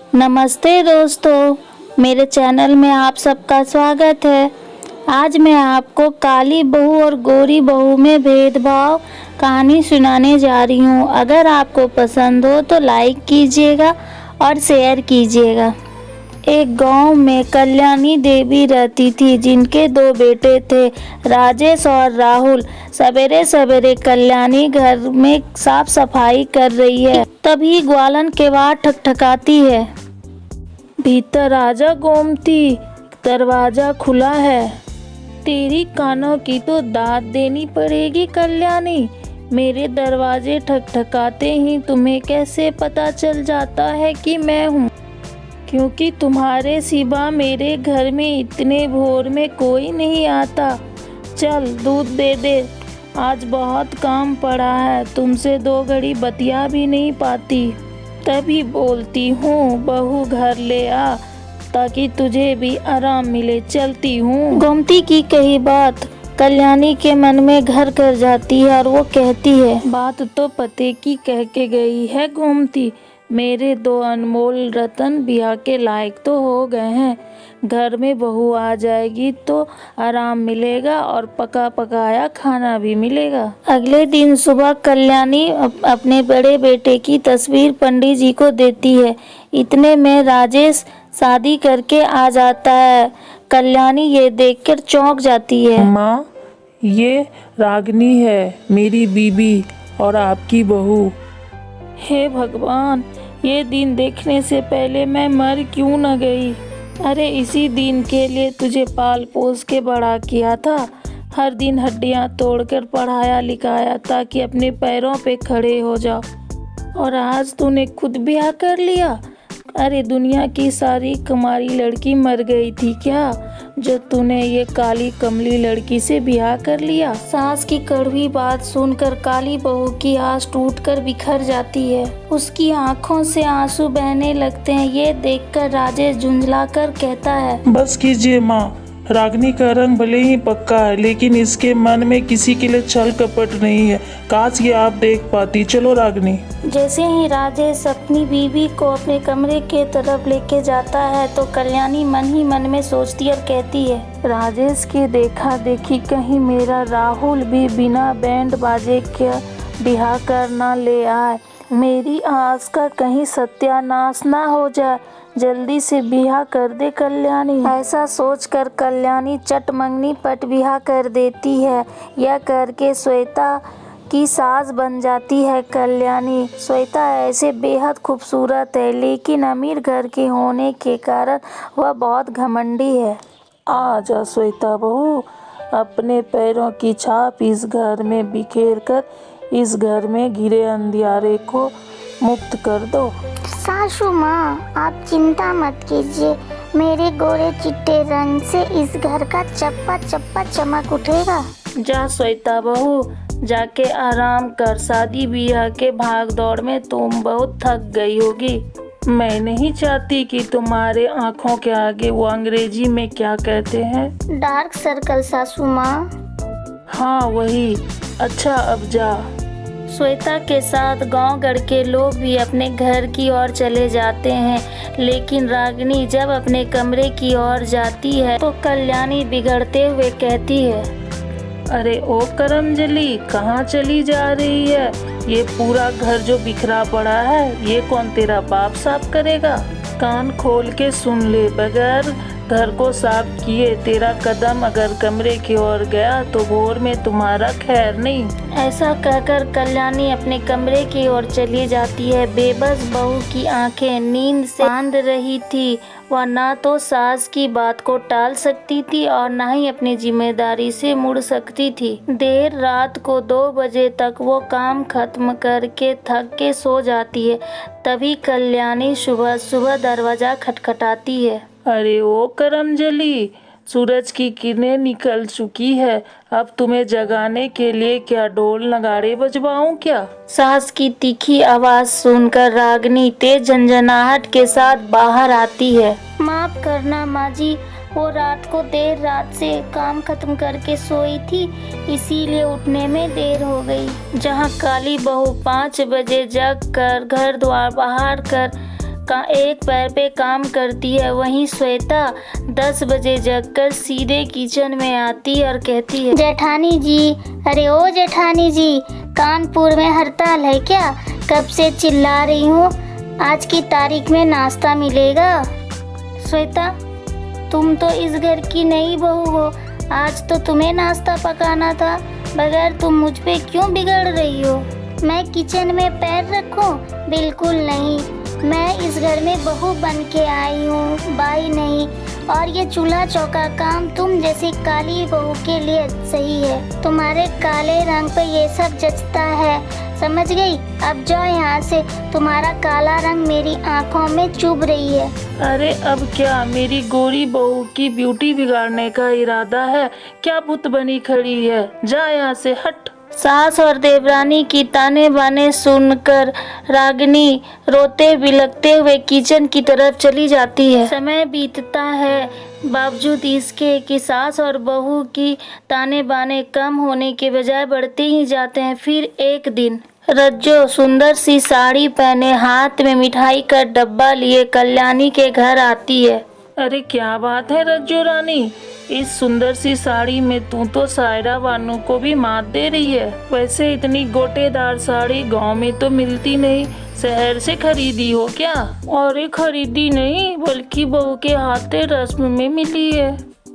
नमस्ते दोस्तों, मेरे चैनल में आप सबका स्वागत है। आज मैं आपको काली बहू और गोरी बहू में भेदभाव कहानी सुनाने जा रही हूँ। अगर आपको पसंद हो तो लाइक कीजिएगा और शेयर कीजिएगा। एक गांव में कल्याणी देवी रहती थी, जिनके 2 बेटे थे, राजेश और राहुल। सवेरे सवेरे कल्याणी घर में साफ सफाई कर रही है, तभी ग्वालन केवाड़ ठकठकाती है। भीतर आजा गोमती, दरवाजा खुला है। तेरी कानों की तो दाद देनी पड़ेगी कल्याणी। मेरे दरवाजे ठकठकाते ही तुम्हें कैसे पता चल जाता है कि मैं हूँ? क्योंकि तुम्हारे सिवा मेरे घर में इतने भोर में कोई नहीं आता। चल दूध दे दे, आज बहुत काम पड़ा है, तुमसे 2 घड़ी बतिया भी नहीं पाती। तभी बोलती हूँ बहू घर ले आ, ताकि तुझे भी आराम मिले। चलती हूँ। गोमती की कही बात कल्याणी के मन में घर कर जाती है और वो कहती है, बात तो पते की कह के गई है गोमती। मेरे 2 अनमोल रतन ब्याह के लायक तो हो गए हैं। घर में बहू आ जाएगी तो आराम मिलेगा और पका पकाया खाना भी मिलेगा। अगले दिन सुबह कल्याणी अपने बड़े बेटे की तस्वीर पंडित जी को देती है। इतने में राजेश शादी करके आ जाता है। कल्याणी ये देखकर चौंक जाती है। माँ, ये रागिनी है, मेरी बीबी और आपकी बहू। हे भगवान, ये दिन देखने से पहले मैं मर क्यों न गई। अरे इसी दिन के लिए तुझे पाल पोस के बड़ा किया था। हर दिन हड्डियां तोड़कर पढ़ाया लिखाया ताकि अपने पैरों पे खड़े हो जाओ, और आज तूने खुद ब्याह कर लिया। अरे दुनिया की सारी कुमारी लड़की मर गई थी क्या, जो तूने ये काली कमली लड़की से ब्याह कर लिया। सास की कड़वी बात सुनकर काली बहू की आस टूटकर बिखर जाती है। उसकी आंखों से आंसू बहने लगते हैं। ये देखकर राजेश झुंझलाकर कहता है, बस कीजिए माँ, रागिनी का रंग भले ही पक्का है, लेकिन इसके मन में किसी के लिए छल कपट नहीं है। काश ये आप देख पाती। चलो रागिनी। जैसे ही राजेश अपनी बीवी को अपने कमरे के तरफ लेके जाता है तो कल्याणी मन ही मन में सोचती और कहती है, राजेश की देखा देखी कहीं मेरा राहुल भी बिना बैंड बाजे के ब्याह कर ना ले आए। मेरी आस का कहीं सत्यानाश ना हो जाए। जल्दी से ब्याह कर दे कल्याणी। ऐसा सोचकर कल्याणी चटमंगनी पट ब्याह कर देती है। यह करके श्वेता की सास बन जाती है कल्याणी। श्वेता ऐसे बेहद खूबसूरत है, लेकिन अमीर घर की होने के कारण वह बहुत घमंडी है। आजा श्वेता बहू, अपने पैरों की छाप इस घर में बिखेर कर इस घर में घिरे अंधियारे को मुक्त कर दो। सासू माँ, आप चिंता मत कीजिए। मेरे गोरे चिट्टे रंग से इस घर का चप्पा चप्पा चमक उठेगा। जा श्वेता बहू, जाके आराम कर। शादी ब्याह के भाग दौड़ में तुम बहुत थक गई होगी। मैं नहीं चाहती कि तुम्हारे आंखों के आगे वो अंग्रेजी में क्या कहते हैं, डार्क सर्कल सासू माँ। हाँ वही। अच्छा अब जा। श्वेता के साथ गांव गढ़ के लोग भी अपने घर की ओर चले जाते हैं, लेकिन रागिनी जब अपने कमरे की ओर जाती है तो कल्याणी बिगड़ते हुए कहती है, अरे ओ करमजली, कहाँ चली जा रही है? ये पूरा घर जो बिखरा पड़ा है, ये कौन तेरा बाप साफ करेगा? कान खोल के सुन ले, बगैर घर को साफ किए तेरा कदम अगर कमरे की ओर गया तो भोर में तुम्हारा खैर नहीं। ऐसा कहकर कल्याणी अपने कमरे की ओर चली जाती है। बेबस बहू की आंखें नींद से बांध रही थी। वह ना तो सास की बात को टाल सकती थी और ना ही अपनी जिम्मेदारी से मुड़ सकती थी। देर रात को 2 बजे तक वो काम खत्म करके थक के सो जाती है। तभी कल्याणी सुबह सुबह दरवाजा खटखटाती है। अरे ओ करमजली, सूरज की किरणें निकल चुकी है। अब तुम्हें जगाने के लिए क्या ढोल नगाड़े बजवाऊं क्या? सास की तीखी आवाज सुनकर रागिनी तेज झंझनाहट के साथ बाहर आती है। माफ करना माँ जी, वो रात को देर रात से काम खत्म करके सोई थी, इसीलिए उठने में देर हो गई। जहाँ काली बहू 5 बजे जग कर घर द्वार बाहर कर एक पैर पे काम करती है, वहीं श्वेता 10 बजे जगकर सीधे किचन में आती है और कहती है, जेठानी जी, अरे ओ जेठानी जी, कानपुर में हड़ताल है क्या? कब से चिल्ला रही हूँ, आज की तारीख में नाश्ता मिलेगा। श्वेता, तुम तो इस घर की नई बहू हो, आज तो तुम्हें नाश्ता पकाना था, बगैर तुम मुझ पे क्यों बिगड़ रही हो? मैं किचन में पैर रखूं? बिल्कुल नहीं, मैं इस घर में बहू बन के आई हूँ, बाई नहीं। और ये चूल्हा चौका काम तुम जैसी काली बहू के लिए सही है। तुम्हारे काले रंग पे ये सब जचता है, समझ गई? अब जाओ यहाँ से, तुम्हारा काला रंग मेरी आंखों में चुभ रही है। अरे अब क्या मेरी गोरी बहू की ब्यूटी बिगाड़ने का इरादा है? क्या भूत बनी खड़ी है? जा यहाँ से, हट। सास और देवरानी की ताने बाने सुनकर रागिनी रोते बिलखते हुए किचन की तरफ चली जाती है। समय बीतता है, बावजूद इसके कि सास और बहू की ताने बाने कम होने के बजाय बढ़ते ही जाते हैं। फिर एक दिन रज्जो सुंदर सी साड़ी पहने, हाथ में मिठाई का डब्बा लिए कल्याणी के घर आती है। अरे क्या बात है रज्जो रानी, इस सुंदर सी साड़ी में तू तो सायरा बानू को भी मात दे रही है। वैसे इतनी गोटेदार साड़ी गांव में तो मिलती नहीं, शहर से खरीदी हो क्या? अरे खरीदी नहीं, बल्कि बहू के हाथे रस्म में मिली है।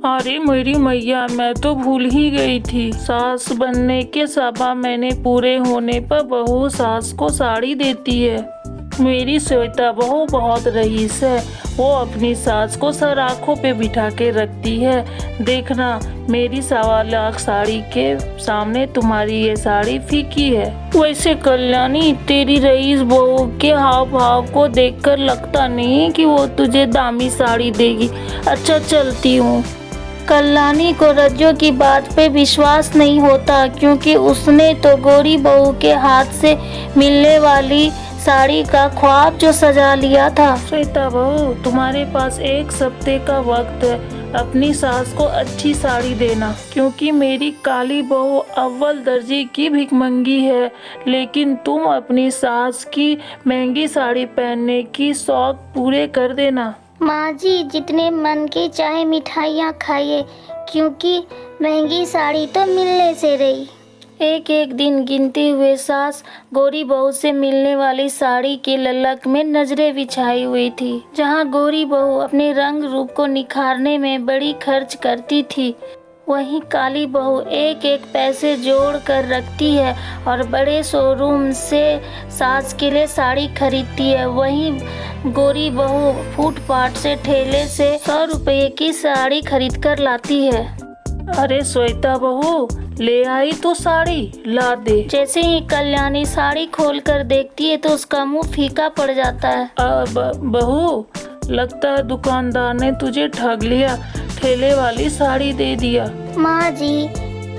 अरे मेरी मैया, मैं तो भूल ही गई थी। सास बनने के 7 महीने पूरे होने पर बहू सास को साड़ी देती है। मेरी श्वेता बहू बहुत रईस है, वो अपनी सास को सर आँखों पे बिठा के रखती है। देखना, मेरी 1.25 लाख साड़ी के सामने तुम्हारी ये साड़ी फीकी है। वैसे कल्याणी, तेरी रईस बहू के हाव भाव को देखकर लगता नहीं कि वो तुझे दामी साड़ी देगी। अच्छा चलती हूँ। कल्याणी को रज्जो की बात पे विश्वास नहीं होता, क्योंकि उसने तो गोरी बहू के हाथ से मिलने वाली साड़ी का ख्वाब जो सजा लिया था। श्वेता बहू, तुम्हारे पास 1 हफ्ते का वक्त है, अपनी सास को अच्छी साड़ी देना, क्योंकि मेरी काली बहू अव्वल दर्जे की भिखमंगी है। लेकिन तुम अपनी सास की महंगी साड़ी पहनने की शौक पूरे कर देना। माँ जी, जितने मन के चाहे मिठाइयाँ खाइए, क्योंकि महंगी साड़ी तो मिलने से रही। एक एक दिन गिनते हुए सास गोरी बहू से मिलने वाली साड़ी के ललक में नजरें बिछाई हुई थी। जहाँ गोरी बहू अपने रंग रूप को निखारने में बड़ी खर्च करती थी, वहीं काली बहू एक एक पैसे जोड़ कर रखती है और बड़े शोरूम से सास के लिए साड़ी खरीदती है। वहीं गोरी बहू फुटपाथ से ठेले से 100 रुपये की साड़ी खरीद कर लाती है। अरे श्वेता बहू, ले आई तो साड़ी, ला दे। जैसे ही कल्याणी साड़ी खोलकर देखती है तो उसका मुंह फीका पड़ जाता है। बहू, लगता है दुकानदार ने तुझे ठग लिया, ठेले वाली साड़ी दे दिया। माँ जी,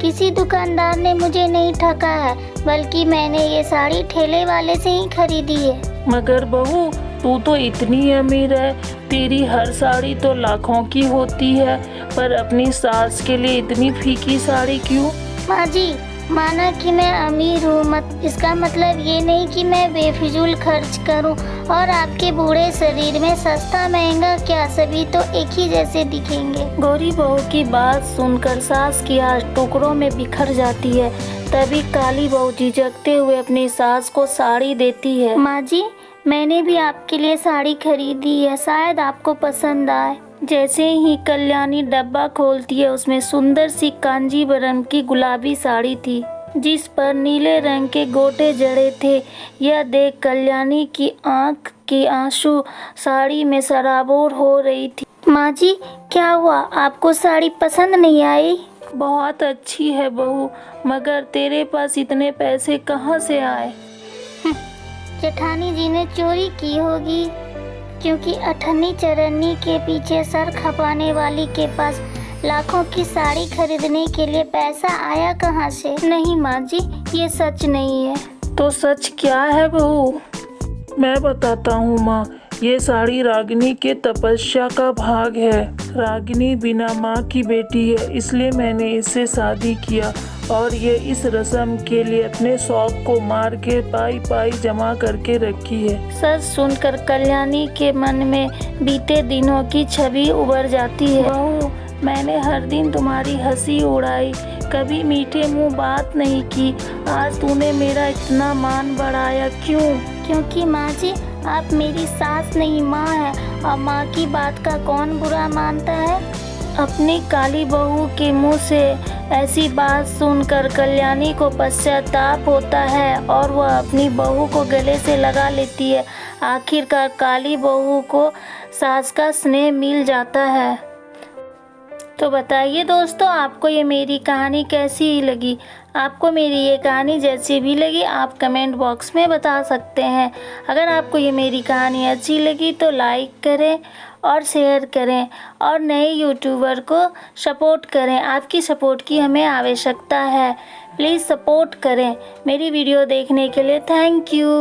किसी दुकानदार ने मुझे नहीं ठगा है, बल्कि मैंने ये साड़ी ठेले वाले से ही खरीदी है। मगर बहू, तू तो इतनी अमीर है, तेरी हर साड़ी तो लाखों की होती है, पर अपनी सास के लिए इतनी फीकी साड़ी क्यों? माँ जी, माना कि मैं अमीर हूँ, इसका मतलब ये नहीं कि मैं बेफिजूल खर्च करूँ। और आपके बूढ़े शरीर में सस्ता महंगा क्या, सभी तो एक ही जैसे दिखेंगे। गोरी बहू की बात सुनकर सास की आँख टुकड़ों में बिखर जाती है। तभी काली बहू झिझकते हुए अपनी सास को साड़ी देती है। माँ जी, मैंने भी आपके लिए साड़ी खरीदी है, शायद आपको पसंद आए। जैसे ही कल्याणी डब्बा खोलती है, उसमें सुंदर सी कांजीवरम की गुलाबी साड़ी थी, जिस पर नीले रंग के गोटे जड़े थे। यह देख कल्याणी की आंख की आंसू साड़ी में सराबोर हो रही थी। माँ जी, क्या हुआ, आपको साड़ी पसंद नहीं आई? बहुत अच्छी है बहू, मगर तेरे पास इतने पैसे कहाँ से आए? जेठानी जी ने चोरी की होगी, क्योंकि अठन्नी चरन्नी के पीछे सर खपाने वाली के पास लाखों की साड़ी खरीदने के लिए पैसा आया कहाँ से? नहीं माँ जी, ये सच नहीं है। तो सच क्या है बहू? मैं बताता हूँ माँ, ये साड़ी रागिनी के तपस्या का भाग है। रागिनी बिना माँ की बेटी है, इसलिए मैंने इससे शादी किया और ये इस रस्म के लिए अपने शौक को मार के पाई पाई जमा करके रखी है। सच सुनकर कल्याणी के मन में बीते दिनों की छवि उभर जाती है। बहू, मैंने हर दिन तुम्हारी हंसी उड़ाई, कभी मीठे मुंह बात नहीं की। आज तूने मेरा इतना मान बढ़ाया क्यों? क्योंकि माँ जी आप मेरी सास नहीं माँ है, और माँ की बात का कौन बुरा मानता है। अपनी काली बहू के मुंह से ऐसी बात सुनकर कल्याणी को पश्चाताप होता है और वह अपनी बहू को गले से लगा लेती है। आखिरकार काली बहू को सास का स्नेह मिल जाता है। तो बताइए दोस्तों, आपको ये मेरी कहानी कैसी लगी? आपको मेरी ये कहानी जैसी भी लगी आप कमेंट बॉक्स में बता सकते हैं। अगर आपको ये मेरी कहानी अच्छी लगी तो लाइक करें और शेयर करें और नए यूट्यूबर को सपोर्ट करें। आपकी सपोर्ट की हमें आवश्यकता है। प्लीज़ सपोर्ट करें। मेरी वीडियो देखने के लिए थैंक यू।